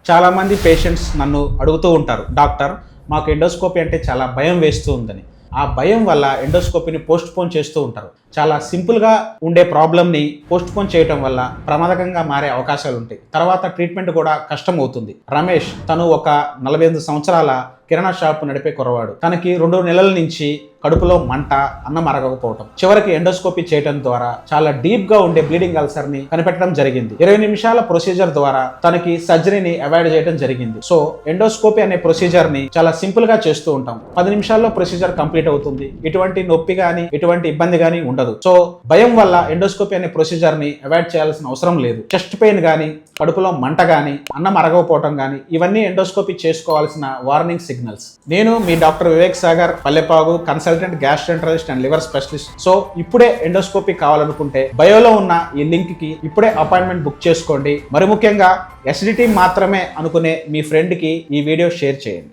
చాలామంది పేషెంట్స్ నన్ను అడుగుతూ ఉంటారు, డాక్టర్ మాకు ఎండోస్కోపీ అంటే చాలా భయం వేస్తూ ఉందని. ఆ భయం వల్ల ఎండోస్కోపీని పోస్ట్ పోన్ చేస్తూ ఉంటారు. చాలా సింపుల్గా ఉండే ప్రాబ్లమ్ని పోస్ట్ పోన్ చేయడం వల్ల ప్రమాదకంగా మారే అవకాశాలు ఉంటాయి. తర్వాత ట్రీట్మెంట్ కూడా కష్టం అవుతుంది. రమేష్ తను ఒక 48 సంవత్సరాల కిరాణా షాప్ నడిపే కురవాడు. తనకి 2 నెలల నుంచి కడుపులో మంట, అన్నం అరగకపోవటం. చివరికి ఎండోస్కోపీ చేయడం ద్వారా చాలా డీప్ గా ఉండే బ్లీడింగ్ అల్సర్ ని కనిపెట్టడం జరిగింది. 20 నిమిషాల ప్రొసీజర్ ద్వారా తనకి సర్జరీని అవాయిడ్ చేయడం జరిగింది. సో ఎండోస్కోపీ అనే ప్రొసీజర్ ని చాలా సింపుల్ గా చేస్తూ ఉంటాం. 10 నిమిషాల్లో ప్రొసీజర్ కంప్లీట్ అవుతుంది. ఎటువంటి నొప్పి గానీ ఎటువంటి ఇబ్బంది గానీ ఉండదు. సో భయం వల్ల ఎండోస్కోపీ అనే ప్రొసీజర్ ని అవాయిడ్ చేయాల్సిన అవసరం లేదు. చెస్ట్ పెయిన్ గానీ, కడుపులో మంట గానీ, అన్నం అరగకపోవటం గానీ ఇవన్నీ ఎండోస్కోపీ చేసుకోవాల్సిన వార్నింగ్ సిగ్నల్స్. నేను మీ డాక్టర్ వివేక్ సాగర్, పల్లెపాగు, consultant gastroenterologist and liver specialist. So ఇప్పుడే ఎండోస్కోపీ కావాలనుకుంటే బయోలో ఉన్న ఈ లింక్ కి ఇప్పుడే అపాయింట్మెంట్ బుక్ చేసుకోండి. మరి ముఖ్యంగా ఎసిడిటీ మాత్రమే అనుకునే మీ ఫ్రెండ్ కి ఈ వీడియో షేర్ చేయండి.